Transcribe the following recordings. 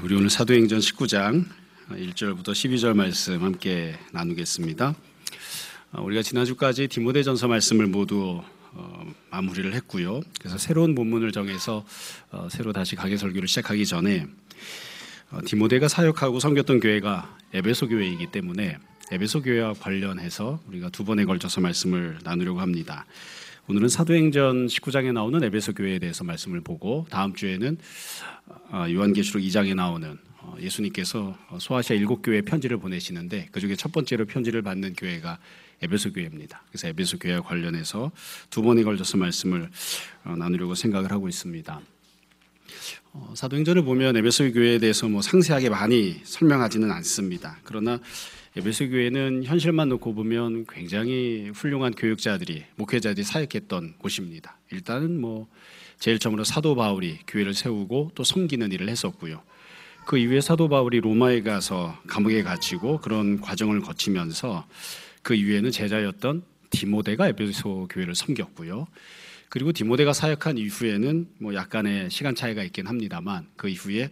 우리 오늘 사도행전 19장 1절부터 12절 말씀 함께 나누겠습니다. 우리가 지난주까지 디모데전서 말씀을 모두 마무리를 했고요. 그래서 새로운 본문을 정해서 새로 다시 가계 설교를 시작하기 전에 디모데가 사역하고 섬겼던 교회가 에베소 교회이기 때문에 에베소 교회와 관련해서 우리가 두 번에 걸쳐서 말씀을 나누려고 합니다. 오늘은 사도행전 19장에 나오는 에베소 교회에 대해서 말씀을 보고 다음 주에는 요한계시록 2장에 나오는 예수님께서 소아시아 7교회에 편지를 보내시는데 그중에 첫 번째로 편지를 받는 교회가 에베소 교회입니다. 그래서 에베소 교회와 관련해서 두 번에 걸쳐서 말씀을 나누려고 생각을 하고 있습니다. 사도행전을 보면 에베소 교회에 대해서 상세하게 많이 설명하지는 않습니다. 그러나 에베소 교회는 현실만 놓고 보면 굉장히 훌륭한 교육자들이, 목회자들이 사역했던 곳입니다. 일단은 제일 처음으로 사도 바울이 교회를 세우고 또 섬기는 일을 했었고요. 그 이후에 사도 바울이 로마에 가서 감옥에 갇히고 그런 과정을 거치면서 그 이후에는 제자였던 디모데가 에베소 교회를 섬겼고요. 그리고 디모데가 사역한 이후에는 약간의 시간 차이가 있긴 합니다만 그 이후에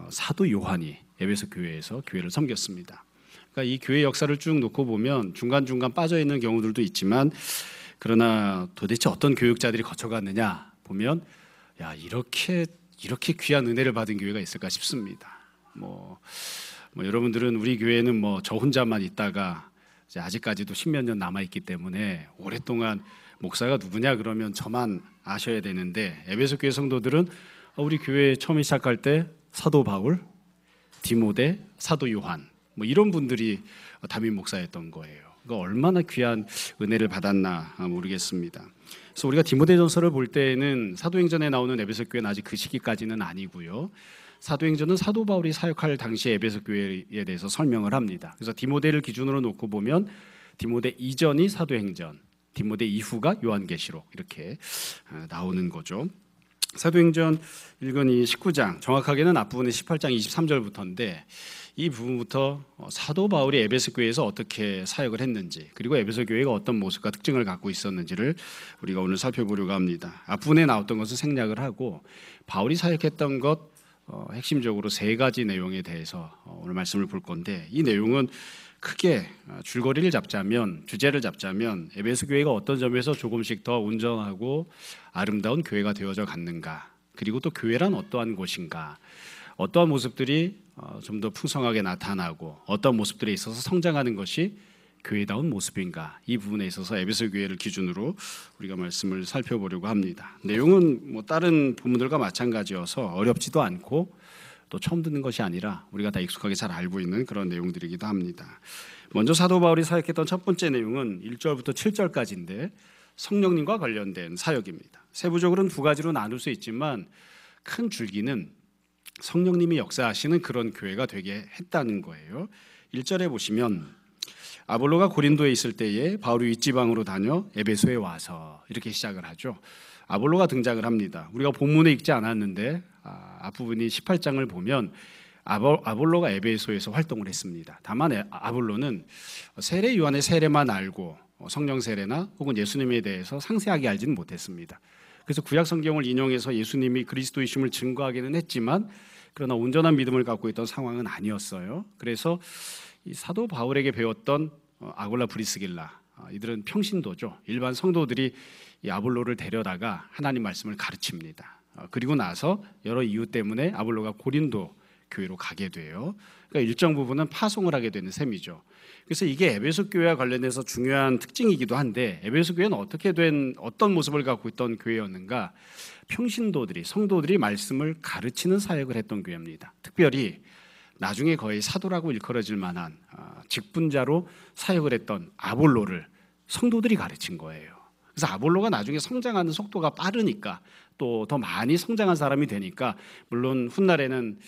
사도 요한이 에베소 교회에서 교회를 섬겼습니다. 그러니까 이 교회 역사를 쭉 놓고 보면 중간중간 빠져있는 경우들도 있지만 그러나 도대체 어떤 교육자들이 거쳐갔느냐 보면 이렇게 귀한 은혜를 받은 교회가 있을까 싶습니다. 여러분들은 우리 교회는 저 혼자만 있다가 이제 아직까지도 10몇 년 남아있기 때문에 오랫동안 목사가 누구냐 그러면 저만 아셔야 되는데 에베소 교회 성도들은 우리 교회 처음 시작할 때 사도 바울, 디모데, 사도 요한 이런 분들이 담임 목사였던 거예요. 그러니까 얼마나 귀한 은혜를 받았나 모르겠습니다. 그래서 우리가 디모데전서를 볼 때에는 사도행전에 나오는 에베소 교회는 아직 그 시기까지는 아니고요. 사도행전은 사도 바울이 사역할 당시 에베소 교회에 대해서 설명을 합니다. 그래서 디모데를 기준으로 놓고 보면 디모데 이전이 사도행전, 디모데 이후가 요한계시록 이렇게 나오는 거죠. 사도행전 읽은 이 19장, 정확하게는 앞부분의 18장 23절부터인데 이 부분부터 사도 바울이 에베소 교회에서 어떻게 사역을 했는지 그리고 에베소 교회가 어떤 모습과 특징을 갖고 있었는지를 우리가 오늘 살펴보려고 합니다. 앞부분에 나왔던 것은 생략을 하고 바울이 사역했던 것 핵심적으로 세 가지 내용에 대해서 오늘 말씀을 볼 건데 이 내용은 크게 줄거리를 잡자면 주제를 잡자면 에베소 교회가 어떤 점에서 조금씩 더 온전하고 아름다운 교회가 되어져 갔는가 그리고 또 교회란 어떠한 곳인가 어떠한 모습들이 좀 더 풍성하게 나타나고 어떤 모습들에 있어서 성장하는 것이 교회다운 모습인가 이 부분에 있어서 에베소 교회를 기준으로 우리가 말씀을 살펴보려고 합니다. 내용은 다른 부분들과 마찬가지여서 어렵지도 않고 또 처음 듣는 것이 아니라 우리가 다 익숙하게 잘 알고 있는 그런 내용들이기도 합니다. 먼저 사도 바울이 사역했던 첫 번째 내용은 1절부터 7절까지인데 성령님과 관련된 사역입니다. 세부적으로는 두 가지로 나눌 수 있지만 큰 줄기는 성령님이 역사하시는 그런 교회가 되게 했다는 거예요. 1절에 보시면 아볼로가 고린도에 있을 때에 바울이 윗지방으로 다녀 에베소에 와서 이렇게 시작을 하죠. 아볼로가 등장을 합니다. 우리가 본문에 읽지 않았는데 앞부분이 18장을 보면 아볼로가 에베소에서 활동을 했습니다. 다만 아볼로는 세례 요한의 세례만 알고 성령 세례나 혹은 예수님에 대해서 상세하게 알지는 못했습니다. 그래서 구약 성경을 인용해서 예수님이 그리스도이심을 증거하기는 했지만 그러나 온전한 믿음을 갖고 있던 상황은 아니었어요. 그래서 이 사도 바울에게 배웠던 아골라 브리스길라 이들은 평신도죠. 일반 성도들이 이 아볼로를 데려다가 하나님 말씀을 가르칩니다. 그리고 나서 여러 이유 때문에 아볼로가 고린도 교회로 가게 돼요. 그러니까 일정 부분은 파송을 하게 되는 셈이죠. 그래서 이게 에베소 교회와 관련해서 중요한 특징이기도 한데 에베소 교회는 어떤 모습을 갖고 있던 교회였는가? 평신도들이 성도들이 말씀을 가르치는 사역을 했던 교회입니다. 특별히 나중에 거의 사도라고 일컬어질 만한 직분자로 사역을 했던 아볼로를 성도들이 가르친 거예요. 그래서 아볼로가 나중에 성장하는 속도가 빠르니까 또 더 많이 성장한 사람이 되니까 물론 훗날에는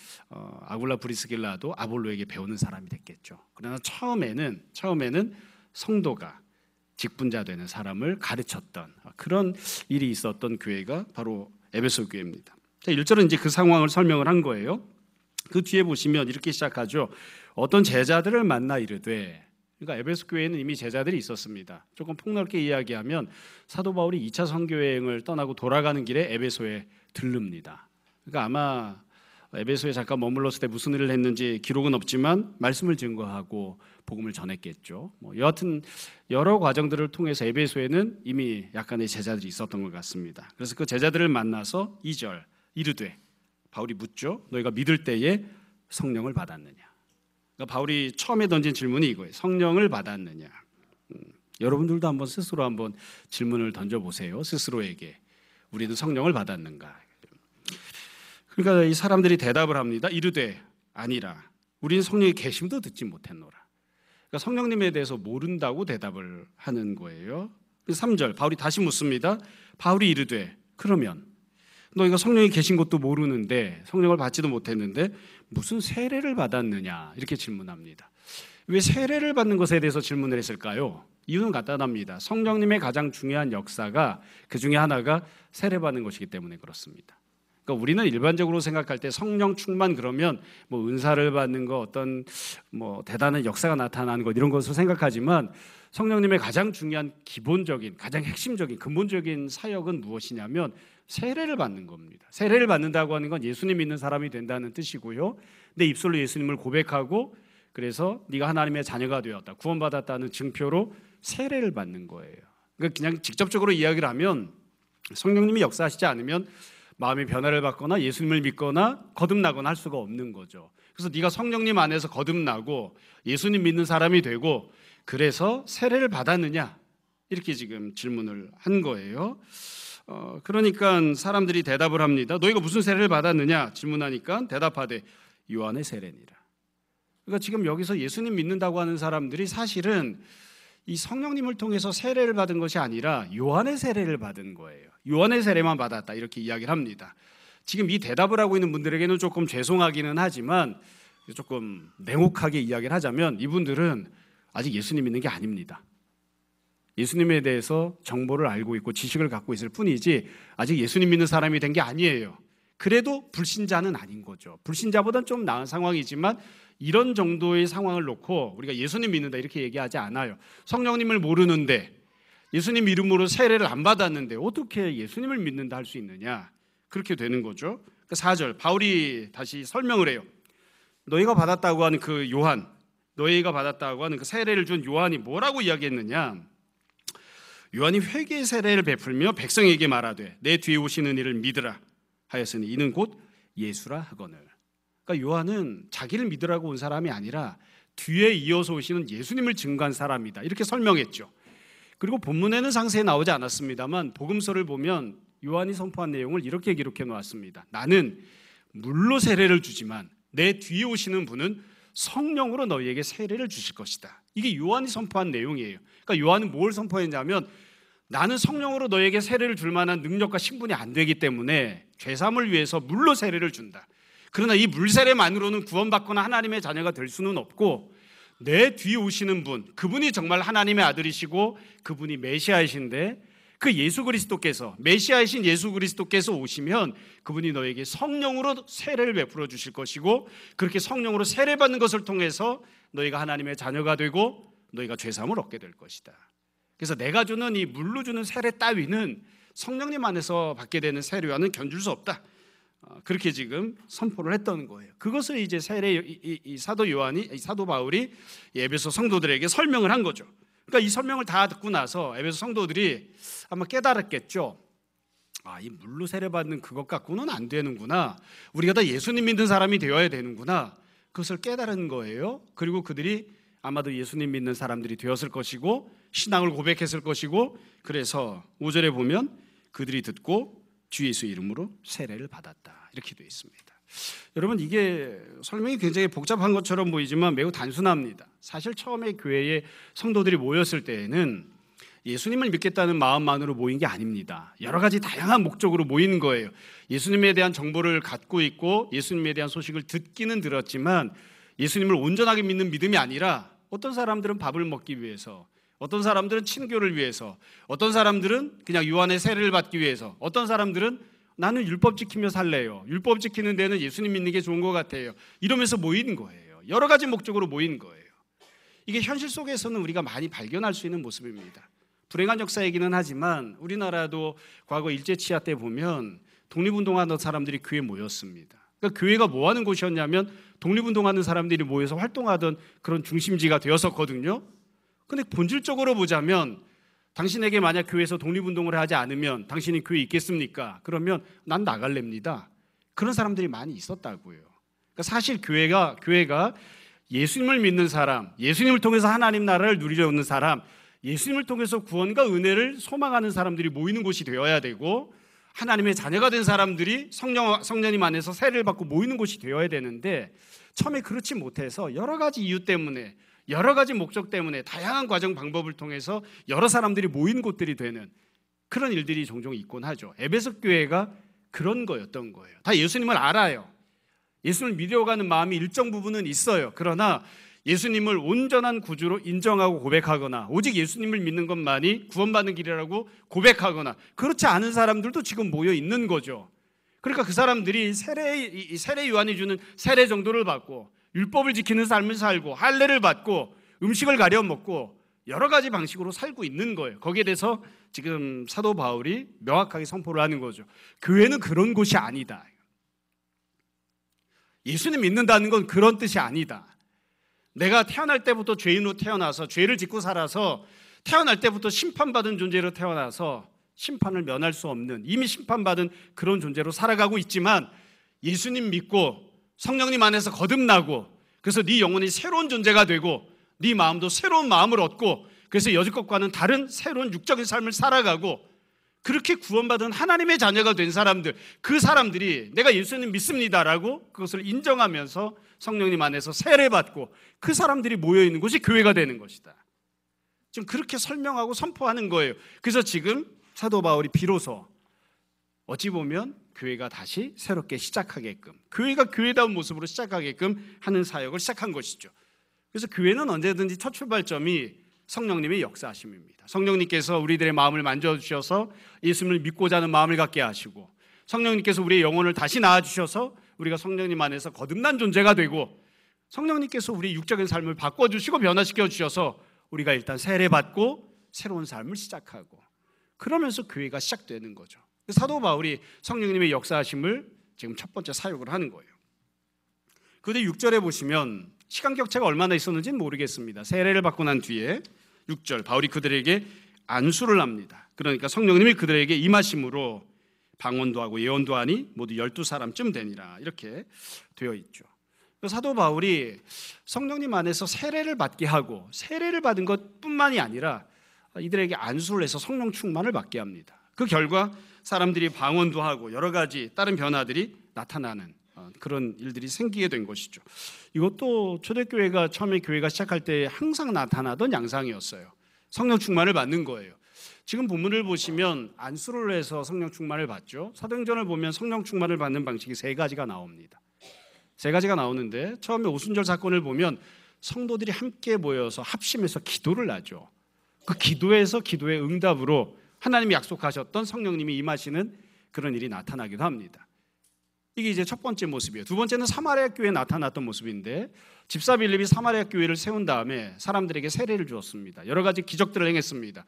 아굴라 브리스길라도 아볼로에게 배우는 사람이 됐겠죠. 그러나 처음에는 성도가 직분자 되는 사람을 가르쳤던 그런 일이 있었던 교회가 바로 에베소 교회입니다. 자, 1절은 이제 그 상황을 설명을 한 거예요. 그 뒤에 보시면 이렇게 시작하죠. 어떤 제자들을 만나 이르되 그러니까 에베소 교회에는 이미 제자들이 있었습니다. 조금 폭넓게 이야기하면 사도 바울이 2차 선교 여행을 떠나고 돌아가는 길에 에베소에 들릅니다. 그러니까 아마 에베소에 잠깐 머물렀을 때 무슨 일을 했는지 기록은 없지만 말씀을 증거하고 복음을 전했겠죠. 여하튼 여러 과정들을 통해서 에베소에는 이미 약간의 제자들이 있었던 것 같습니다. 그래서 그 제자들을 만나서 2절 이르되, 바울이 묻죠. 너희가 믿을 때에 성령을 받았느냐. 그러니까 바울이 처음에 던진 질문이 이거예요. 성령을 받았느냐. 여러분들도 한번 스스로 한번 질문을 던져보세요. 스스로에게. 우리는 성령을 받았는가. 그러니까 이 사람들이 대답을 합니다. 이르되 아니라 우리는 성령의 계심도 듣지 못했노라. 그러니까 성령님에 대해서 모른다고 대답을 하는 거예요. 3절 바울이 다시 묻습니다. 바울이 이르되 그러면 너희가 성령이 계신 것도 모르는데, 성령을 받지도 못했는데 무슨 세례를 받았느냐 이렇게 질문합니다. 왜 세례를 받는 것에 대해서 질문을 했을까요? 이유는 간단합니다. 성령님의 가장 중요한 역사가 그 중에 하나가 세례받는 것이기 때문에 그렇습니다. 그러니까 우리는 일반적으로 생각할 때 성령 충만 그러면 뭐 은사를 받는 거, 어떤 뭐 대단한 역사가 나타나는 것 이런 것을 생각하지만, 성령님의 가장 중요한 기본적인, 가장 핵심적인, 근본적인 사역은 무엇이냐면 세례를 받는 겁니다. 세례를 받는다고 하는 건 예수님 믿는 사람이 된다는 뜻이고요. 내 입술로 예수님을 고백하고 그래서 네가 하나님의 자녀가 되었다, 구원받았다는 증표로 세례를 받는 거예요. 그러니까 그냥 직접적으로 이야기를 하면 성령님이 역사하시지 않으면 마음의 변화를 받거나 예수님을 믿거나 거듭나거나 할 수가 없는 거죠. 그래서 네가 성령님 안에서 거듭나고 예수님 믿는 사람이 되고 그래서 세례를 받았느냐 이렇게 지금 질문을 한 거예요. 그러니까 사람들이 대답을 합니다. 너희가 무슨 세례를 받았느냐 질문하니까 대답하되 요한의 세례니라. 그러니까 지금 여기서 예수님 믿는다고 하는 사람들이 사실은 이 성령님을 통해서 세례를 받은 것이 아니라 요한의 세례를 받은 거예요. 요한의 세례만 받았다 이렇게 이야기를 합니다. 지금 이 대답을 하고 있는 분들에게는 조금 죄송하기는 하지만 조금 냉혹하게 이야기를 하자면 이분들은 아직 예수님 믿는 게 아닙니다. 예수님에 대해서 정보를 알고 있고 지식을 갖고 있을 뿐이지 아직 예수님 믿는 사람이 된 게 아니에요. 그래도 불신자는 아닌 거죠. 불신자보다는 좀 나은 상황이지만 이런 정도의 상황을 놓고 우리가 예수님 믿는다 이렇게 얘기하지 않아요. 성령님을 모르는데 예수님 이름으로 세례를 안 받았는데 어떻게 예수님을 믿는다 할 수 있느냐, 그렇게 되는 거죠. 4절 바울이 다시 설명을 해요. 너희가 받았다고 하는 그 요한, 너희가 받았다고 하는 그 세례를 준 요한이 뭐라고 이야기했느냐. 요한이 회개의 세례를 베풀며 백성에게 말하되 내 뒤에 오시는 이를 믿으라 하였으니 이는 곧 예수라 하거늘. 그러니까 요한은 자기를 믿으라고 온 사람이 아니라 뒤에 이어서 오시는 예수님을 증거한 사람이다 이렇게 설명했죠. 그리고 본문에는 상세히 나오지 않았습니다만 복음서를 보면 요한이 선포한 내용을 이렇게 기록해 놓았습니다. 나는 물로 세례를 주지만 내 뒤에 오시는 분은 성령으로 너희에게 세례를 주실 것이다. 이게 요한이 선포한 내용이에요. 그러니까 요한은 뭘 선포했냐면 나는 성령으로 너에게 세례를 줄 만한 능력과 신분이 안 되기 때문에 죄사함을 위해서 물로 세례를 준다. 그러나 이 물세례만으로는 구원받거나 하나님의 자녀가 될 수는 없고 내 뒤에 오시는 분, 그분이 정말 하나님의 아들이시고 그분이 메시아이신데 그 예수 그리스도께서, 메시아이신 예수 그리스도께서 오시면 그분이 너에게 성령으로 세례를 베풀어 주실 것이고 그렇게 성령으로 세례받는 것을 통해서 너희가 하나님의 자녀가 되고 너희가 죄사함을 얻게 될 것이다. 그래서 내가 주는 이 물로 주는 세례 따위는 성령님 안에서 받게 되는 세례와는 견줄 수 없다. 그렇게 지금 선포를 했던 거예요. 그것을 이제 이 사도 요한이, 사도 바울이 에베소 성도들에게 설명을 한 거죠. 그러니까 이 설명을 다 듣고 나서 에베소 성도들이 아마 깨달았겠죠. 이 물로 세례받는 그것 갖고는 안 되는구나. 우리가 다 예수님 믿는 사람이 되어야 되는구나. 그것을 깨달은 거예요. 그리고 그들이 아마도 예수님 믿는 사람들이 되었을 것이고 신앙을 고백했을 것이고 그래서 5절에 보면 그들이 듣고 주 예수 이름으로 세례를 받았다 이렇게 되어 있습니다. 여러분 이게 설명이 굉장히 복잡한 것처럼 보이지만 매우 단순합니다. 사실 처음에 교회에 성도들이 모였을 때에는 예수님을 믿겠다는 마음만으로 모인 게 아닙니다. 여러 가지 다양한 목적으로 모인 거예요. 예수님에 대한 정보를 갖고 있고 예수님에 대한 소식을 듣기는 들었지만 예수님을 온전하게 믿는 믿음이 아니라 어떤 사람들은 밥을 먹기 위해서, 어떤 사람들은 친교를 위해서, 어떤 사람들은 그냥 요한의 세례를 받기 위해서, 어떤 사람들은 나는 율법 지키며 살래요. 율법 지키는 데는 예수님 믿는 게 좋은 것 같아요. 이러면서 모인 거예요. 여러 가지 목적으로 모인 거예요. 이게 현실 속에서는 우리가 많이 발견할 수 있는 모습입니다. 불행한 역사이기는 하지만 우리나라도 과거 일제치하 때 보면 독립운동하던 사람들이 교회에 모였습니다. 그러니까 교회가 뭐 하는 곳이었냐면 독립운동하는 사람들이 모여서 활동하던 그런 중심지가 되었었거든요. 근데 본질적으로 보자면 당신에게 만약 교회에서 독립운동을 하지 않으면 당신이 교회에 있겠습니까? 그러면 난 나갈랍니다. 그런 사람들이 많이 있었다고요. 그러니까 사실 교회가 예수님을 믿는 사람, 예수님을 통해서 하나님 나라를 누리려 오는 사람, 예수님을 통해서 구원과 은혜를 소망하는 사람들이 모이는 곳이 되어야 되고, 하나님의 자녀가 된 사람들이 성령님 안에서 세례를 받고 모이는 곳이 되어야 되는데, 처음에 그렇지 못해서 여러 가지 이유 때문에, 여러 가지 목적 때문에 다양한 과정 방법을 통해서 여러 사람들이 모이는 곳들이 되는 그런 일들이 종종 있곤 하죠. 에베소 교회가 그런 거였던 거예요. 다 예수님을 알아요. 예수님을 믿어가는 마음이 일정 부분은 있어요. 그러나 예수님을 온전한 구주로 인정하고 고백하거나 오직 예수님을 믿는 것만이 구원받는 길이라고 고백하거나 그렇지 않은 사람들도 지금 모여 있는 거죠. 그러니까 그 사람들이 세례 요한이 주는 세례 정도를 받고 율법을 지키는 삶을 살고 할례를 받고 음식을 가려 먹고 여러 가지 방식으로 살고 있는 거예요. 거기에 대해서 지금 사도 바울이 명확하게 선포를 하는 거죠. 교회는 그런 곳이 아니다. 예수님 믿는다는 건 그런 뜻이 아니다. 내가 태어날 때부터 죄인으로 태어나서 죄를 짓고 살아서 태어날 때부터 심판받은 존재로 태어나서 심판을 면할 수 없는 이미 심판받은 그런 존재로 살아가고 있지만 예수님 믿고 성령님 안에서 거듭나고 그래서 네 영혼이 새로운 존재가 되고 네 마음도 새로운 마음을 얻고 그래서 여지껏과는 다른 새로운 육적인 삶을 살아가고 그렇게 구원받은 하나님의 자녀가 된 사람들, 그 사람들이 내가 예수님 믿습니다라고 그것을 인정하면서 성령님 안에서 세례받고 그 사람들이 모여있는 곳이 교회가 되는 것이다. 지금 그렇게 설명하고 선포하는 거예요. 그래서 지금 사도 바울이 비로소 어찌 보면 교회가 다시 새롭게 시작하게끔, 교회가 교회다운 모습으로 시작하게끔 하는 사역을 시작한 것이죠. 그래서 교회는 언제든지 첫 출발점이 성령님의 역사하심입니다. 성령님께서 우리들의 마음을 만져주셔서 예수님을 믿고자 하는 마음을 갖게 하시고 성령님께서 우리의 영혼을 다시 낳아주셔서 우리가 성령님 안에서 거듭난 존재가 되고 성령님께서 우리의 육적인 삶을 바꿔주시고 변화시켜 주셔서 우리가 일단 세례받고 새로운 삶을 시작하고 그러면서 교회가 시작되는 거죠. 사도 바울이 성령님의 역사하심을 지금 첫 번째 사역을 하는 거예요. 그런데 6절에 보시면 시간 격차가 얼마나 있었는지는 모르겠습니다. 세례를 받고 난 뒤에 6절 바울이 그들에게 안수를 합니다. 그러니까 성령님이 그들에게 임하심으로 방언도 하고 예언도 하니 모두 12사람쯤 되니라 이렇게 되어 있죠. 사도 바울이 성령님 안에서 세례를 받게 하고 세례를 받은 것뿐만이 아니라 이들에게 안수를 해서 성령 충만을 받게 합니다. 그 결과 사람들이 방언도 하고 여러 가지 다른 변화들이 나타나는 그런 일들이 생기게 된 것이죠. 이것도 초대교회가 처음에 교회가 시작할 때 항상 나타나던 양상이었어요. 성령 충만을 받는 거예요. 지금 본문을 보시면 안수를 해서 성령 충만을 받죠. 사도행전을 보면 성령 충만을 받는 방식이 세 가지가 나옵니다. 세 가지가 나오는데 처음에 오순절 사건을 보면 성도들이 함께 모여서 합심해서 기도를 하죠. 그 기도에서 기도의 응답으로 하나님이 약속하셨던 성령님이 임하시는 그런 일이 나타나기도 합니다. 이게 이제 첫 번째 모습이에요. 두 번째는 사마리아 교회에 나타났던 모습인데 집사 빌립이 사마리아 교회를 세운 다음에 사람들에게 세례를 주었습니다. 여러 가지 기적들을 행했습니다.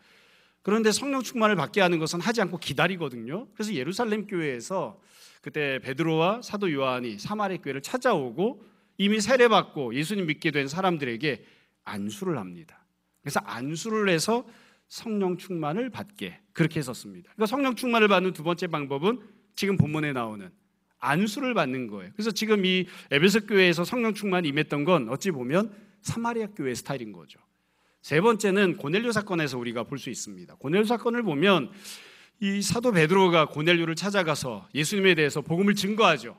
그런데 성령 충만을 받게 하는 것은 하지 않고 기다리거든요. 그래서 예루살렘 교회에서 그때 베드로와 사도 요한이 사마리아 교회를 찾아오고 이미 세례받고 예수님 믿게 된 사람들에게 안수를 합니다. 그래서 안수를 해서 성령 충만을 받게 그렇게 했었습니다. 그러니까 성령 충만을 받는 두 번째 방법은 지금 본문에 나오는 안수를 받는 거예요. 그래서 지금 이 에베소 교회에서 성령 충만이 임했던 건 어찌 보면 사마리아 교회 스타일인 거죠. 세 번째는 고넬료 사건에서 우리가 볼 수 있습니다. 고넬료 사건을 보면 이 사도 베드로가 고넬료를 찾아가서 예수님에 대해서 복음을 증거하죠.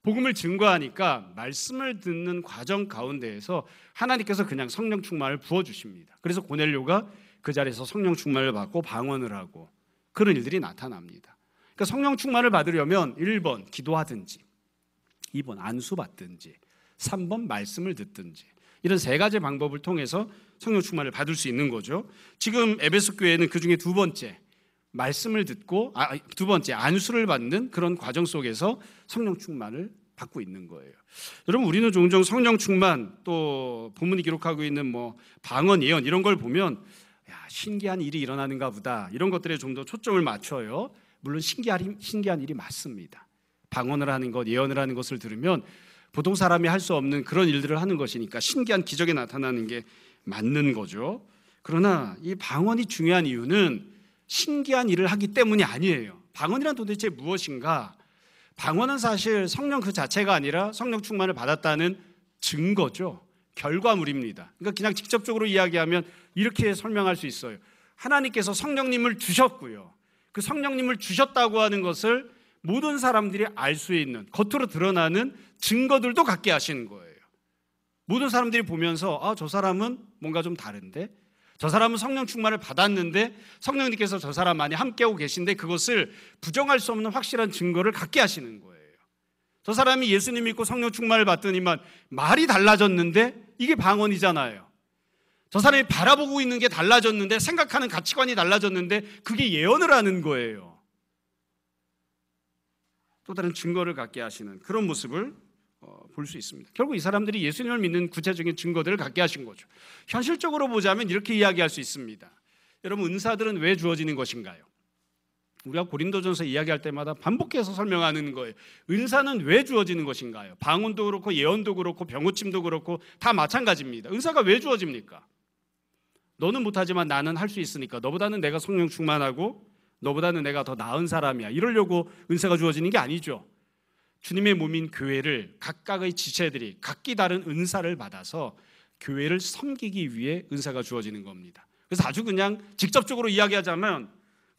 복음을 증거하니까 말씀을 듣는 과정 가운데에서 하나님께서 그냥 성령 충만을 부어주십니다. 그래서 고넬료가 그 자리에서 성령 충만을 받고 방언을 하고 그런 일들이 나타납니다. 그러니까 성령 충만을 받으려면 1번 기도하든지 2번 안수 받든지 3번 말씀을 듣든지 이런 세 가지 방법을 통해서 성령 충만을 받을 수 있는 거죠. 지금 에베소 교회는 그중에 두 번째 말씀을 듣고 두 번째 안수를 받는 그런 과정 속에서 성령 충만을 받고 있는 거예요. 여러분 우리는 종종 성령 충만 또 본문이 기록하고 있는 뭐 방언 예언 이런 걸 보면 신기한 일이 일어나는가 보다 이런 것들에 좀 더 초점을 맞춰요. 물론 신기한 일이 맞습니다. 방언을 하는 것, 예언을 하는 것을 들으면 보통 사람이 할 수 없는 그런 일들을 하는 것이니까 신기한 기적이 나타나는 게 맞는 거죠. 그러나 이 방언이 중요한 이유는 신기한 일을 하기 때문이 아니에요. 방언이란 도대체 무엇인가? 방언은 사실 성령 그 자체가 아니라 성령 충만을 받았다는 증거죠. 결과물입니다. 그러니까 그냥 직접적으로 이야기하면 이렇게 설명할 수 있어요. 하나님께서 성령님을 주셨고요. 그 성령님을 주셨다고 하는 것을 모든 사람들이 알 수 있는, 겉으로 드러나는 증거들도 갖게 하시는 거예요. 모든 사람들이 보면서 저 사람은 뭔가 좀 다른데, 저 사람은 성령 충만을 받았는데 성령님께서 저 사람 안에 함께하고 계신데 그것을 부정할 수 없는 확실한 증거를 갖게 하시는 거예요. 저 사람이 예수님 믿고 성령 충만을 받더니만 말이 달라졌는데 이게 방언이잖아요. 저 사람이 바라보고 있는 게 달라졌는데, 생각하는 가치관이 달라졌는데 그게 예언을 하는 거예요. 또 다른 증거를 갖게 하시는 그런 모습을 볼 수 있습니다. 결국 이 사람들이 예수님을 믿는 구체적인 증거들을 갖게 하신 거죠. 현실적으로 보자면 이렇게 이야기할 수 있습니다. 여러분, 은사들은 왜 주어지는 것인가요? 우리가 고린도전서 이야기할 때마다 반복해서 설명하는 거예요. 은사는 왜 주어지는 것인가요? 방언도 그렇고 예언도 그렇고 병고침도 그렇고 다 마찬가지입니다. 은사가 왜 주어집니까? 너는 못하지만 나는 할 수 있으니까, 너보다는 내가 성령 충만하고 너보다는 내가 더 나은 사람이야, 이러려고 은사가 주어지는 게 아니죠. 주님의 몸인 교회를 각각의 지체들이 각기 다른 은사를 받아서 교회를 섬기기 위해 은사가 주어지는 겁니다. 그래서 아주 그냥 직접적으로 이야기하자면,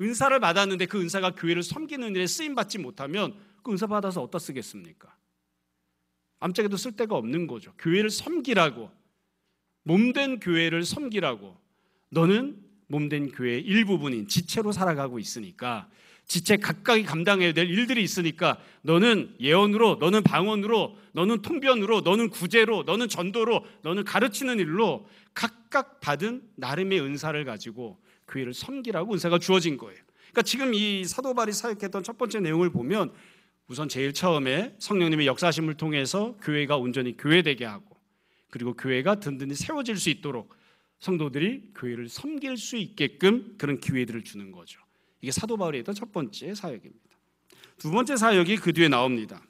은사를 받았는데 그 은사가 교회를 섬기는 일에 쓰임받지 못하면 그 은사 받아서 어디다 쓰겠습니까? 아무짝에도 쓸 데가 없는 거죠. 교회를 섬기라고, 몸된 교회를 섬기라고, 너는 몸된 교회의 일부분인 지체로 살아가고 있으니까, 지체 각각이 감당해야 될 일들이 있으니까 너는 예언으로, 너는 방언으로, 너는 통변으로, 너는 구제로, 너는 전도로, 너는 가르치는 일로 각각 받은 나름의 은사를 가지고 교회를 섬기라고 은사가 주어진 거예요. 그러니까 지금 이 사도 바울이 사역했던 첫 번째 내용을 보면, 우선 제일 처음에 성령님의 역사하심을 통해서 교회가 온전히 교회되게 하고, 그리고 교회가 든든히 세워질 수 있도록 성도들이 교회를 섬길 수 있게끔 그런 기회들을 주는 거죠. 이게 사도 바울이 했던 첫 번째 사역입니다. 두 번째 사역이 그 뒤에 나옵니다.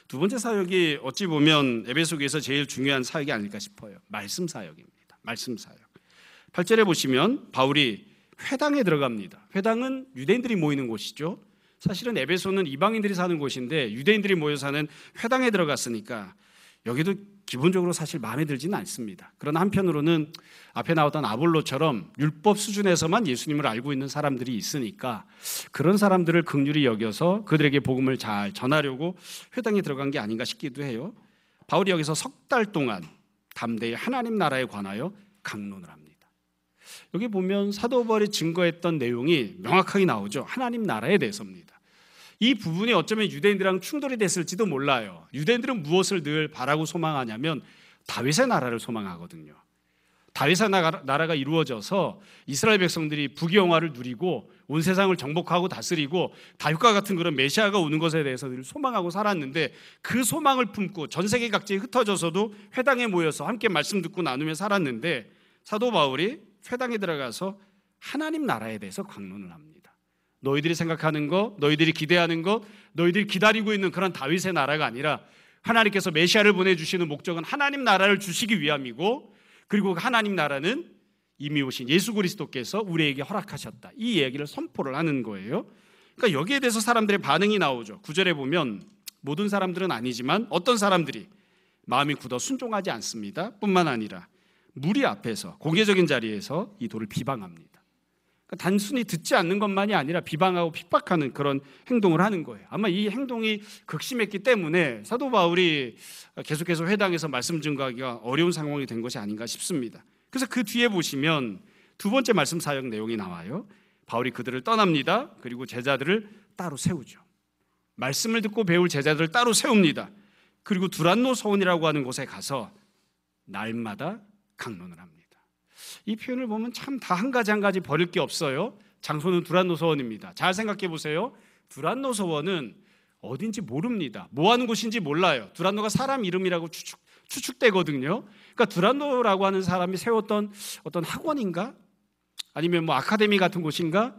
두 번째 사역이 어찌 보면 에베소교에서 제일 중요한 사역이 아닐까 싶어요. 말씀 사역입니다. 말씀 사역. 8절에 보시면 바울이 회당에 들어갑니다. 회당은 유대인들이 모이는 곳이죠. 사실은 에베소는 이방인들이 사는 곳인데 유대인들이 모여 사는 회당에 들어갔으니까 여기도 기본적으로 사실 마음에 들지는 않습니다. 그러나 한편으로는 앞에 나왔던 아볼로처럼 율법 수준에서만 예수님을 알고 있는 사람들이 있으니까 그런 사람들을 긍휼히 여겨서 그들에게 복음을 잘 전하려고 회당에 들어간 게 아닌가 싶기도 해요. 바울이 여기서 석 달 동안 담대히 하나님 나라에 관하여 강론을 합니다. 여기 보면 사도 바울이 증거했던 내용이 명확하게 나오죠. 하나님 나라에 대해서입니다. 이 부분이 어쩌면 유대인들이랑 충돌이 됐을지도 몰라요. 유대인들은 무엇을 늘 바라고 소망하냐면 다윗의 나라를 소망하거든요. 다윗의 나라가 이루어져서 이스라엘 백성들이 부귀영화를 누리고 온 세상을 정복하고 다스리고 다윗과 같은 그런 메시아가 오는 것에 대해서 늘 소망하고 살았는데, 그 소망을 품고 전 세계 각지에 흩어져서도 회당에 모여서 함께 말씀 듣고 나누며 살았는데, 사도 바울이 회당에 들어가서 하나님 나라에 대해서 강론을 합니다. 너희들이 생각하는 것, 너희들이 기대하는 것, 너희들이 기다리고 있는 그런 다윗의 나라가 아니라 하나님께서 메시아를 보내주시는 목적은 하나님 나라를 주시기 위함이고, 그리고 하나님 나라는 이미 오신 예수 그리스도께서 우리에게 허락하셨다, 이 얘기를 선포를 하는 거예요. 그러니까 여기에 대해서 사람들의 반응이 나오죠. 9절에 보면 모든 사람들은 아니지만 어떤 사람들이 마음이 굳어 순종하지 않습니다. 뿐만 아니라 무리 앞에서 공개적인 자리에서 이 도를 비방합니다. 그러니까 단순히 듣지 않는 것만이 아니라 비방하고 핍박하는 그런 행동을 하는 거예요. 아마 이 행동이 극심했기 때문에 사도 바울이 계속해서 회당에서 말씀 증거하기가 어려운 상황이 된 것이 아닌가 싶습니다. 그래서 그 뒤에 보시면 두 번째 말씀 사역 내용이 나와요. 바울이 그들을 떠납니다. 그리고 제자들을 따로 세우죠. 말씀을 듣고 배울 제자들을 따로 세웁니다. 그리고 두란노 서원이라고 하는 곳에 가서 날마다 강론을 합니다. 이 표현을 보면 참 다 한 가지 한 가지 버릴 게 없어요. 장소는 두란노 서원입니다. 잘 생각해 보세요. 두란노 서원은 어딘지 모릅니다. 뭐 하는 곳인지 몰라요. 두란노가 사람 이름이라고 추측되거든요. 그러니까 두란노라고 하는 사람이 세웠던 어떤 학원인가? 아니면 뭐 아카데미 같은 곳인가?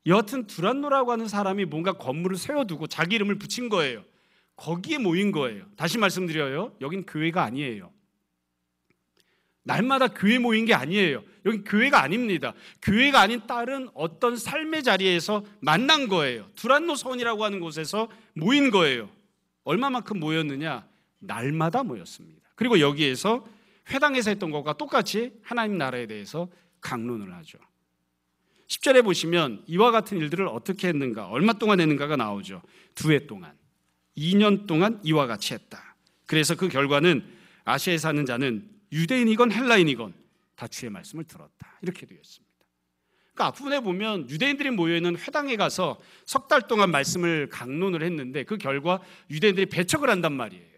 여하튼 두란노라고 하는 사람이 뭔가 건물을 세워두고 자기 이름을 붙인 거예요. 거기에 모인 거예요. 다시 말씀드려요. 여긴 교회가 아니에요. 날마다 교회 모인 게 아니에요. 여긴 교회가 아닙니다. 교회가 아닌 다른 어떤 삶의 자리에서 만난 거예요. 두란노 서원이라고 하는 곳에서 모인 거예요. 얼마만큼 모였느냐? 날마다 모였습니다. 그리고 여기에서 회당에서 했던 것과 똑같이 하나님 나라에 대해서 강론을 하죠. 10절에 보시면 이와 같은 일들을 어떻게 했는가, 얼마 동안 했는가가 나오죠. 2해 동안, 2년 동안 이와 같이 했다. 그래서 그 결과는 아시아에 사는 자는 유대인이건 헬라인이건 다 주의 말씀을 들었다. 이렇게 되어 있습니다. 그러니까 앞부분에 보면 유대인들이 모여있는 회당에 가서 석 달 동안 말씀을 강론을 했는데 그 결과 유대인들이 배척을 한단 말이에요.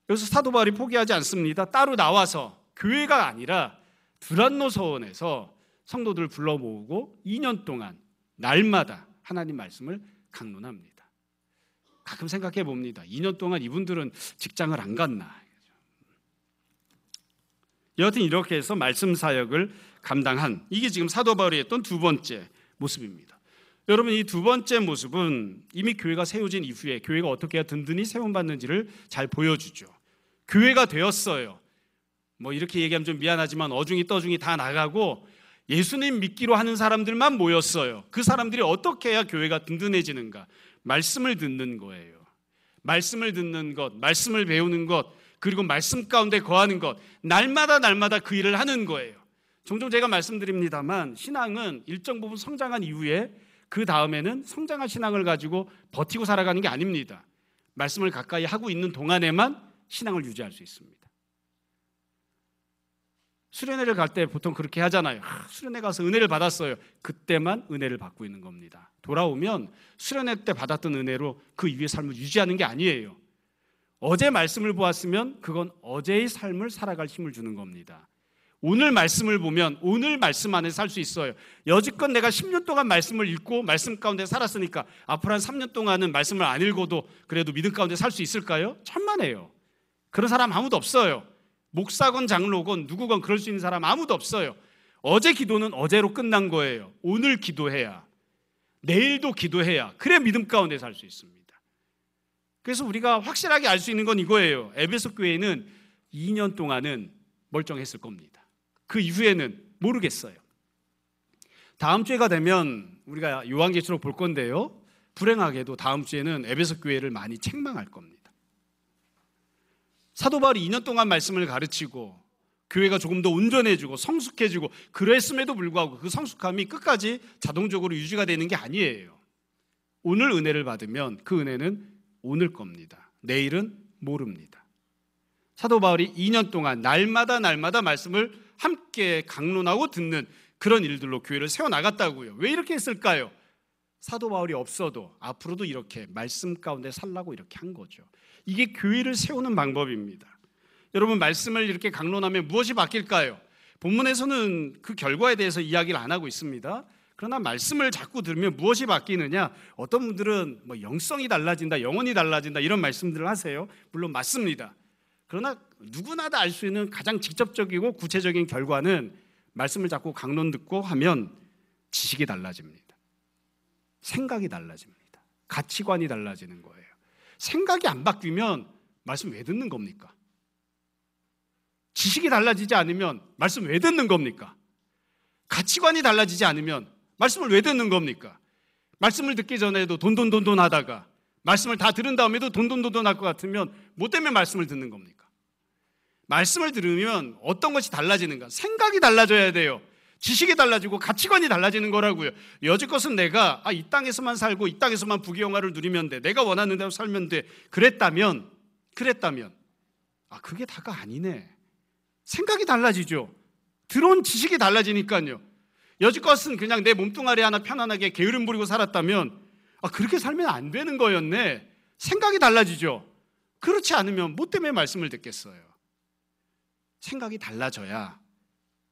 여기서 사도 바울이 포기하지 않습니다. 따로 나와서 교회가 아니라 두란노 서원에서 성도들을 불러 모으고 2년 동안 날마다 하나님 말씀을 강론합니다. 가끔 생각해 봅니다. 2년 동안 이분들은 직장을 안 갔나. 여하튼 이렇게 해서 말씀 사역을 감당한, 이게 지금 사도 바울이 했던 두 번째 모습입니다. 여러분, 이 두 번째 모습은 이미 교회가 세워진 이후에 교회가 어떻게 해야 든든히 세움받는지를 잘 보여주죠. 교회가 되었어요. 뭐 이렇게 얘기하면 좀 미안하지만 어중이 떠중이 다 나가고 예수님 믿기로 하는 사람들만 모였어요. 그 사람들이 어떻게 해야 교회가 든든해지는가? 말씀을 듣는 거예요. 말씀을 듣는 것, 말씀을 배우는 것, 그리고 말씀 가운데 거하는 것, 날마다 그 일을 하는 거예요. 종종 제가 말씀드립니다만 신앙은 일정 부분 성장한 이후에 그 다음에는 성장한 신앙을 가지고 버티고 살아가는 게 아닙니다. 말씀을 가까이 하고 있는 동안에만 신앙을 유지할 수 있습니다. 수련회를 갈 때 보통 그렇게 하잖아요. 수련회 가서 은혜를 받았어요. 그때만 은혜를 받고 있는 겁니다. 돌아오면 수련회 때 받았던 은혜로 그 이후의 삶을 유지하는 게 아니에요. 어제 말씀을 보았으면 그건 어제의 삶을 살아갈 힘을 주는 겁니다. 오늘 말씀을 보면 오늘 말씀 안에 살 수 있어요. 여지껏 내가 10년 동안 말씀을 읽고 말씀 가운데 살았으니까 앞으로 한 3년 동안은 말씀을 안 읽어도 그래도 믿음 가운데 살 수 있을까요? 천만에요. 그런 사람 아무도 없어요. 목사건 장로건 누구건 그럴 수 있는 사람 아무도 없어요. 어제 기도는 어제로 끝난 거예요. 오늘 기도해야, 내일도 기도해야, 그래야 믿음 가운데 살 수 있습니다. 그래서 우리가 확실하게 알 수 있는 건 이거예요. 에베소 교회는 2년 동안은 멀쩡했을 겁니다. 그 이후에는 모르겠어요. 다음 주에가 되면 우리가 요한계시록 볼 건데요, 불행하게도 다음 주에는 에베소 교회를 많이 책망할 겁니다. 사도 바울이 2년 동안 말씀을 가르치고 교회가 조금 더 온전해지고 성숙해지고 그랬음에도 불구하고 그 성숙함이 끝까지 자동적으로 유지가 되는 게 아니에요. 오늘 은혜를 받으면 그 은혜는 오늘 겁니다. 내일은 모릅니다. 사도 바울이 2년 동안 날마다 말씀을 함께 강론하고 듣는 그런 일들로 교회를 세워나갔다고요. 왜 이렇게 했을까요? 사도 바울이 없어도 앞으로도 이렇게 말씀 가운데 살라고 이렇게 한 거죠. 이게 교회를 세우는 방법입니다. 여러분, 말씀을 이렇게 강론하면 무엇이 바뀔까요? 본문에서는 그 결과에 대해서 이야기를 안 하고 있습니다. 그러나 말씀을 자꾸 들으면 무엇이 바뀌느냐? 어떤 분들은 뭐 영성이 달라진다, 영혼이 달라진다 이런 말씀들을 하세요. 물론 맞습니다. 그러나 누구나 다 알 수 있는 가장 직접적이고 구체적인 결과는 말씀을 자꾸 강론 듣고 하면 지식이 달라집니다. 생각이 달라집니다. 가치관이 달라지는 거예요. 생각이 안 바뀌면 말씀 왜 듣는 겁니까? 지식이 달라지지 않으면 말씀 왜 듣는 겁니까? 가치관이 달라지지 않으면 말씀을 왜 듣는 겁니까? 말씀을 듣기 전에도 돈돈 하다가 말씀을 다 들은 다음에도 돈돈 할 것 같으면 뭐 때문에 말씀을 듣는 겁니까? 말씀을 들으면 어떤 것이 달라지는가? 생각이 달라져야 돼요. 지식이 달라지고 가치관이 달라지는 거라고요. 여지껏은 내가 이 땅에서만 살고 이 땅에서만 부귀영화를 누리면 돼, 내가 원하는 대로 살면 돼, 그랬다면 그게 다가 아니네. 생각이 달라지죠. 들어온 지식이 달라지니까요. 여지껏은 그냥 내 몸뚱아리 하나 편안하게 게으름 부리고 살았다면 그렇게 살면 안 되는 거였네. 생각이 달라지죠. 그렇지 않으면 뭐 때문에 말씀을 듣겠어요? 생각이 달라져야,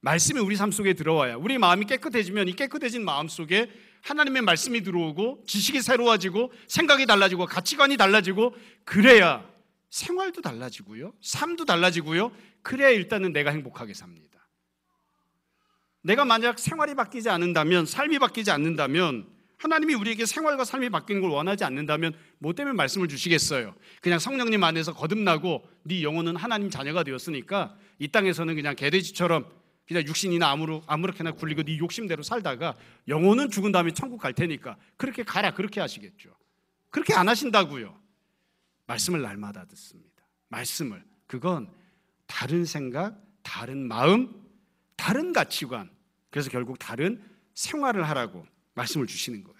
말씀이 우리 삶 속에 들어와야, 우리 마음이 깨끗해지면 이 깨끗해진 마음 속에 하나님의 말씀이 들어오고 지식이 새로워지고 생각이 달라지고 가치관이 달라지고, 그래야 생활도 달라지고요, 삶도 달라지고요, 그래야 일단은 내가 행복하게 삽니다. 내가 만약 생활이 바뀌지 않는다면, 삶이 바뀌지 않는다면, 하나님이 우리에게 생활과 삶이 바뀌는 걸 원하지 않는다면 뭐 때문에 말씀을 주시겠어요? 그냥 성령님 안에서 거듭나고 네 영혼은 하나님 자녀가 되었으니까 이 땅에서는 그냥 개돼지처럼 그냥 육신이나 아무렇게나 굴리고 네 욕심대로 살다가 영혼은 죽은 다음에 천국 갈 테니까 그렇게 가라, 그렇게 하시겠죠. 그렇게 안 하신다고요. 말씀을 날마다 듣습니다. 말씀을. 그건 다른 생각, 다른 마음, 다른 가치관, 그래서 결국 다른 생활을 하라고 말씀을 주시는 거예요.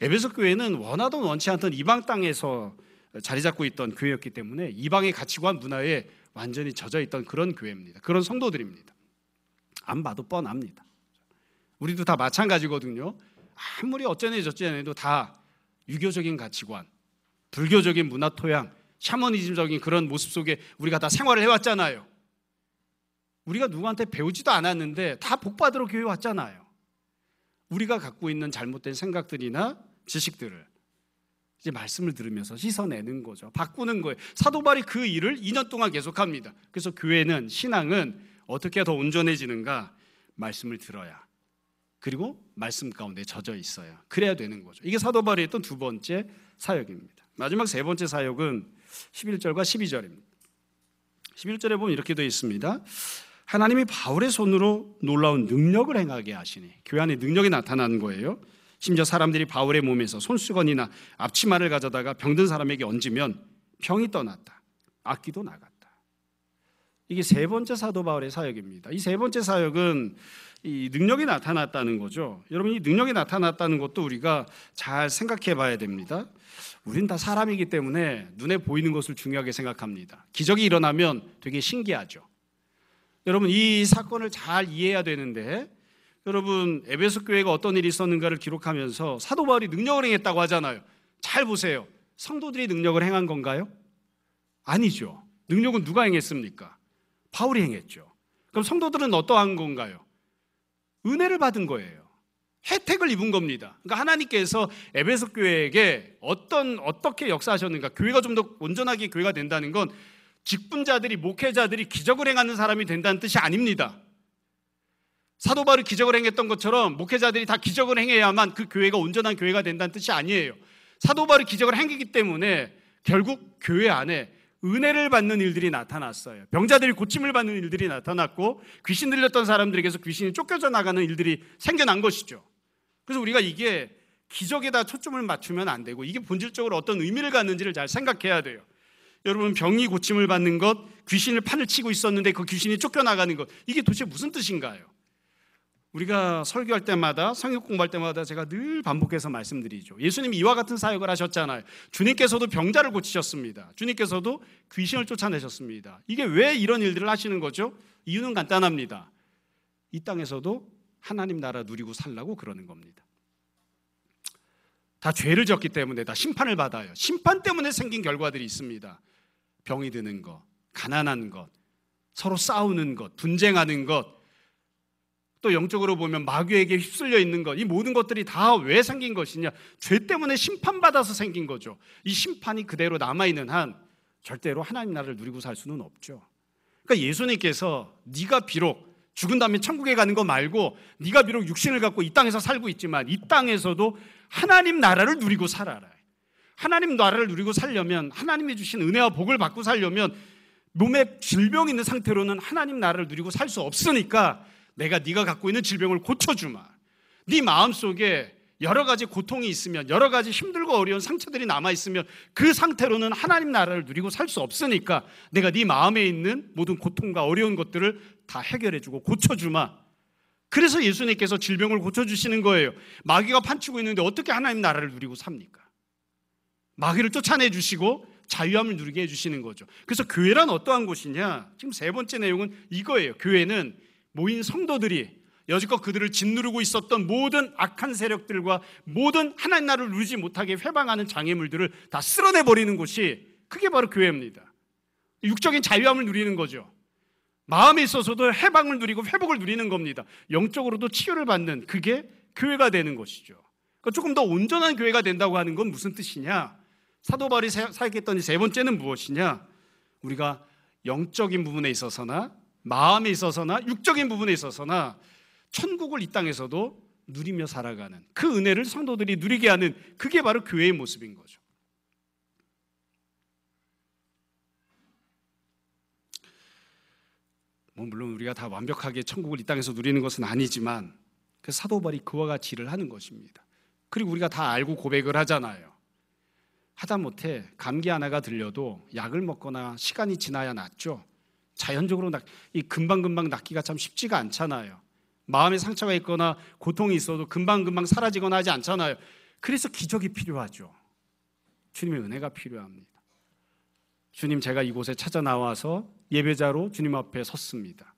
에베소 교회는 원하던 원치 않던 이방 땅에서 자리 잡고 있던 교회였기 때문에 이방의 가치관 문화에 완전히 젖어 있던 그런 교회입니다. 그런 성도들입니다. 안 봐도 뻔합니다. 우리도 다 마찬가지거든요. 아무리 어쩌네 저쩌네 해도 다 유교적인 가치관, 불교적인 문화 토양, 샤머니즘적인 그런 모습 속에 우리가 다 생활을 해왔잖아요. 우리가 누구한테 배우지도 않았는데 다 복받으러 교회 왔잖아요. 우리가 갖고 있는 잘못된 생각들이나 지식들을 이제 말씀을 들으면서 씻어내는 거죠. 바꾸는 거예요. 사도 바울이 그 일을 2년 동안 계속합니다. 그래서 교회는, 신앙은 어떻게 더 온전해지는가? 말씀을 들어야, 그리고 말씀 가운데 젖어 있어야, 그래야 되는 거죠. 이게 사도 바울이 했던 두 번째 사역입니다. 마지막 세 번째 사역은 11절과 12절입니다. 11절에 보면 이렇게 되어 있습니다. 하나님이 바울의 손으로 놀라운 능력을 행하게 하시니, 교회 안에 능력이 나타나는 거예요. 심지어 사람들이 바울의 몸에서 손수건이나 앞치마를 가져다가 병든 사람에게 얹으면 병이 떠났다, 악귀도 나갔다. 이게 세 번째 사도 바울의 사역입니다. 이 세 번째 사역은 이 능력이 나타났다는 거죠. 여러분, 이 능력이 나타났다는 것도 우리가 잘 생각해 봐야 됩니다. 우린 다 사람이기 때문에 눈에 보이는 것을 중요하게 생각합니다. 기적이 일어나면 되게 신기하죠. 여러분, 이 사건을 잘 이해해야 되는데, 여러분, 에베소 교회가 어떤 일이 있었는가를 기록하면서 사도 바울이 능력을 행했다고 하잖아요. 잘 보세요. 성도들이 능력을 행한 건가요? 아니죠. 능력은 누가 행했습니까? 바울이 행했죠. 그럼 성도들은 어떠한 건가요? 은혜를 받은 거예요. 혜택을 입은 겁니다. 그러니까 하나님께서 에베소 교회에게 어떻게 역사하셨는가, 교회가 좀 더 온전하게 교회가 된다는 건 직분자들이, 목회자들이 기적을 행하는 사람이 된다는 뜻이 아닙니다. 사도 바울이 기적을 행했던 것처럼 목회자들이 다 기적을 행해야만 그 교회가 온전한 교회가 된다는 뜻이 아니에요. 사도 바울이 기적을 행했기 때문에 결국 교회 안에 은혜를 받는 일들이 나타났어요. 병자들이 고침을 받는 일들이 나타났고, 귀신 들렸던 사람들에게서 귀신이 쫓겨져 나가는 일들이 생겨난 것이죠. 그래서 우리가 이게 기적에다 초점을 맞추면 안 되고, 이게 본질적으로 어떤 의미를 갖는지를 잘 생각해야 돼요. 여러분, 병이 고침을 받는 것, 귀신을 판을 치고 있었는데 그 귀신이 쫓겨나가는 것, 이게 도대체 무슨 뜻인가요? 우리가 설교할 때마다, 성경 공부할 때마다 제가 늘 반복해서 말씀드리죠. 예수님이 이와 같은 사역을 하셨잖아요. 주님께서도 병자를 고치셨습니다. 주님께서도 귀신을 쫓아내셨습니다. 이게 왜 이런 일들을 하시는 거죠? 이유는 간단합니다. 이 땅에서도 하나님 나라 누리고 살라고 그러는 겁니다. 다 죄를 졌기 때문에 다 심판을 받아요. 심판 때문에 생긴 결과들이 있습니다. 병이 드는 것, 가난한 것, 서로 싸우는 것, 분쟁하는 것, 또 영적으로 보면 마귀에게 휩쓸려 있는 것, 이 모든 것들이 다 왜 생긴 것이냐? 죄 때문에 심판받아서 생긴 거죠. 이 심판이 그대로 남아있는 한 절대로 하나님 나라를 누리고 살 수는 없죠. 그러니까 예수님께서 네가 비록 죽은 다음에 천국에 가는 거 말고, 네가 비록 육신을 갖고 이 땅에서 살고 있지만 이 땅에서도 하나님 나라를 누리고 살아라. 하나님 나라를 누리고 살려면, 하나님이 주신 은혜와 복을 받고 살려면 몸에 질병이 있는 상태로는 하나님 나라를 누리고 살 수 없으니까 내가 네가 갖고 있는 질병을 고쳐주마. 네 마음속에 여러 가지 고통이 있으면, 여러 가지 힘들고 어려운 상처들이 남아있으면 그 상태로는 하나님 나라를 누리고 살 수 없으니까 내가 네 마음에 있는 모든 고통과 어려운 것들을 다 해결해주고 고쳐주마. 그래서 예수님께서 질병을 고쳐주시는 거예요. 마귀가 판치고 있는데 어떻게 하나님 나라를 누리고 삽니까? 마귀를 쫓아내주시고 자유함을 누리게 해주시는 거죠. 그래서 교회란 어떠한 곳이냐? 지금 세 번째 내용은 이거예요. 교회는 모인 성도들이 여지껏 그들을 짓누르고 있었던 모든 악한 세력들과 모든 하나님 나라를 누리지 못하게 회방하는 장애물들을 다 쓸어내버리는 곳이, 그게 바로 교회입니다. 육적인 자유함을 누리는 거죠. 마음에 있어서도 해방을 누리고 회복을 누리는 겁니다. 영적으로도 치유를 받는, 그게 교회가 되는 것이죠. 그러니까 조금 더 온전한 교회가 된다고 하는 건 무슨 뜻이냐? 사도 바울이 사역했던 이 세 번째는 무엇이냐? 우리가 영적인 부분에 있어서나 마음에 있어서나 육적인 부분에 있어서나 천국을 이 땅에서도 누리며 살아가는 그 은혜를 성도들이 누리게 하는 그게 바로 교회의 모습인 거죠. 물론 우리가 다 완벽하게 천국을 이 땅에서 누리는 것은 아니지만 그 사도 바울이 그와 같이 일을 하는 것입니다. 그리고 우리가 다 알고 고백을 하잖아요. 하다못해 감기 하나가 들려도 약을 먹거나 시간이 지나야 낫죠. 자연적으로 이 금방금방 낫기가 참 쉽지가 않잖아요. 마음에 상처가 있거나 고통이 있어도 금방금방 사라지거나 하지 않잖아요. 그래서 기적이 필요하죠. 주님의 은혜가 필요합니다. 주님, 제가 이곳에 찾아 나와서 예배자로 주님 앞에 섰습니다.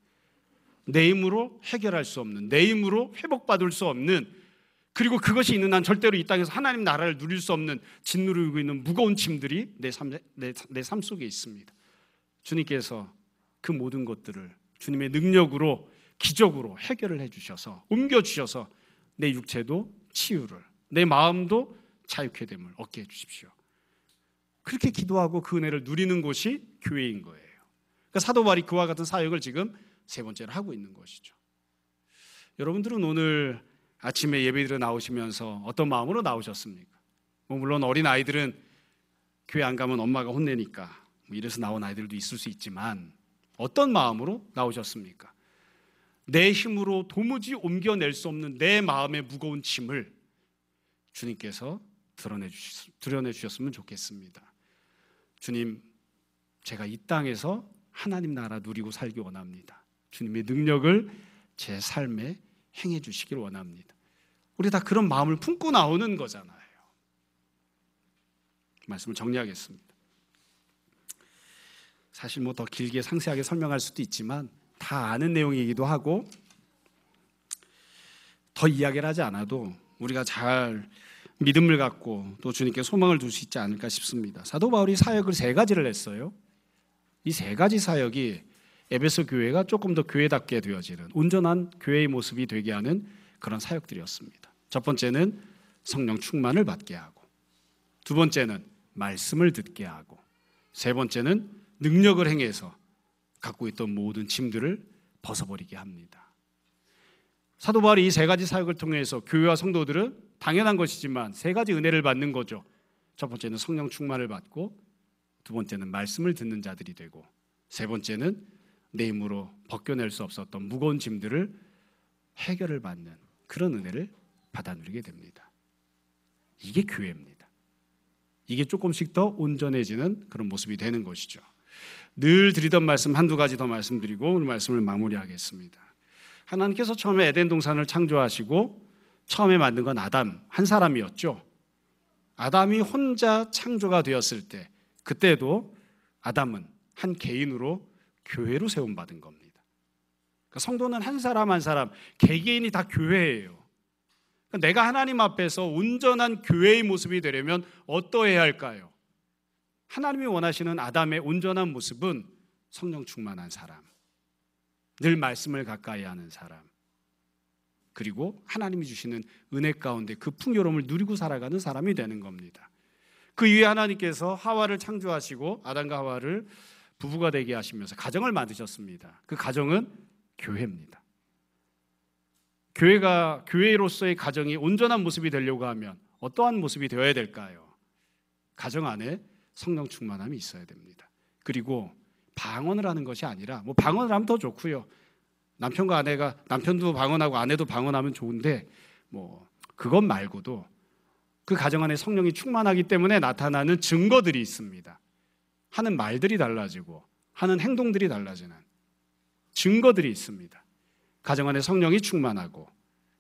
내 힘으로 해결할 수 없는, 내 힘으로 회복받을 수 없는, 그리고 그것이 있는 한 절대로 이 땅에서 하나님 나라를 누릴 수 없는 짓누르고 있는 무거운 짐들이 내 삶 속에 있습니다. 주님께서 그 모든 것들을 주님의 능력으로 기적으로 해결을 해주셔서 옮겨주셔서 내 육체도 치유를, 내 마음도 자유케 됨을 얻게 해주십시오. 그렇게 기도하고 그 은혜를 누리는 곳이 교회인 거예요. 그러니까 사도 바울이 그와 같은 사역을 지금 세 번째로 하고 있는 것이죠. 여러분들은 오늘 아침에 예배드려 나오시면서 어떤 마음으로 나오셨습니까? 물론 어린 아이들은 교회 안 가면 엄마가 혼내니까 이래서 나온 아이들도 있을 수 있지만 어떤 마음으로 나오셨습니까? 내 힘으로 도무지 옮겨낼 수 없는 내 마음의 무거운 짐을 주님께서 드러내 주셨으면 좋겠습니다. 주님, 제가 이 땅에서 하나님 나라 누리고 살기 원합니다. 주님의 능력을 제 삶에 행해 주시길 원합니다. 우리 다 그런 마음을 품고 나오는 거잖아요. 말씀을 정리하겠습니다. 사실 더 길게 상세하게 설명할 수도 있지만 다 아는 내용이기도 하고 더 이야기를 하지 않아도 우리가 잘 믿음을 갖고 또 주님께 소망을 둘 수 있지 않을까 싶습니다. 사도 바울이 사역을 세 가지를 했어요. 이 세 가지 사역이 에베소 교회가 조금 더 교회답게 되어지는 온전한 교회의 모습이 되게 하는 그런 사역들이었습니다. 첫 번째는 성령 충만을 받게 하고, 두 번째는 말씀을 듣게 하고, 세 번째는 능력을 행해서 갖고 있던 모든 짐들을 벗어버리게 합니다. 사도 바울이 이 세 가지 사역을 통해서 교회와 성도들은 당연한 것이지만 세 가지 은혜를 받는 거죠. 첫 번째는 성령 충만을 받고, 두 번째는 말씀을 듣는 자들이 되고, 세 번째는 내 힘으로 벗겨낼 수 없었던 무거운 짐들을 해결을 받는 그런 은혜를 받아 누리게 됩니다. 이게 교회입니다. 이게 조금씩 더 온전해지는 그런 모습이 되는 것이죠. 늘 드리던 말씀 한두 가지 더 말씀드리고 오늘 말씀을 마무리하겠습니다. 하나님께서 처음에 에덴 동산을 창조하시고 처음에 만든 건 아담 한 사람이었죠. 아담이 혼자 창조가 되었을 때 그때도 아담은 한 개인으로 교회로 세움받은 겁니다. 그러니까 성도는 한 사람 한 사람 개개인이 다 교회예요. 그러니까 내가 하나님 앞에서 온전한 교회의 모습이 되려면 어떠해야 할까요? 하나님이 원하시는 아담의 온전한 모습은 성령 충만한 사람, 늘 말씀을 가까이 하는 사람, 그리고 하나님이 주시는 은혜 가운데 그 풍요로움을 누리고 살아가는 사람이 되는 겁니다. 그 이후에 하나님께서 하와를 창조하시고 아담과 하와를 부부가 되게 하시면서 가정을 만드셨습니다. 그 가정은 교회입니다. 교회로서의 가정이 온전한 모습이 되려고 하면 어떠한 모습이 되어야 될까요? 가정 안에 성령 충만함이 있어야 됩니다. 그리고 방언을 하는 것이 아니라 방언을 하면 더 좋고요. 남편도 방언하고 아내도 방언하면 좋은데 그것 말고도 그 가정 안에 성령이 충만하기 때문에 나타나는 증거들이 있습니다. 하는 말들이 달라지고 하는 행동들이 달라지는 증거들이 있습니다. 가정 안에 성령이 충만하고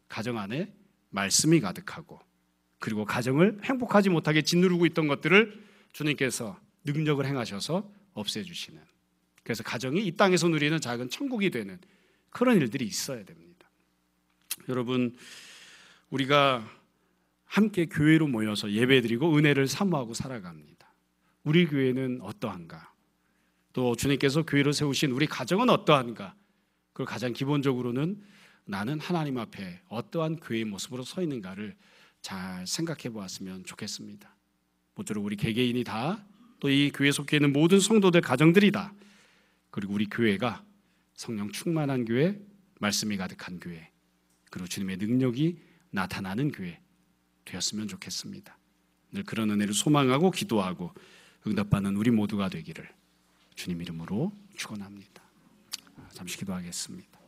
가정 안에 말씀이 가득하고 그리고 가정을 행복하지 못하게 짓누르고 있던 것들을 주님께서 능력을 행하셔서 없애주시는, 그래서 가정이 이 땅에서 누리는 작은 천국이 되는 그런 일들이 있어야 됩니다. 여러분, 우리가 함께 교회로 모여서 예배드리고 은혜를 사모하고 살아갑니다. 우리 교회는 어떠한가? 또 주님께서 교회로 세우신 우리 가정은 어떠한가? 그걸 가장 기본적으로는 나는 하나님 앞에 어떠한 교회의 모습으로 서 있는가를 잘 생각해 보았으면 좋겠습니다. 모쪼록 우리 개개인이 다, 또 이 교회에 속해 있는 모든 성도들 가정들이 다, 그리고 우리 교회가 성령 충만한 교회, 말씀이 가득한 교회, 그리고 주님의 능력이 나타나는 교회 되었으면 좋겠습니다. 늘 그런 은혜를 소망하고 기도하고 응답받는 우리 모두가 되기를 주님 이름으로 축원합니다. 잠시 기도하겠습니다.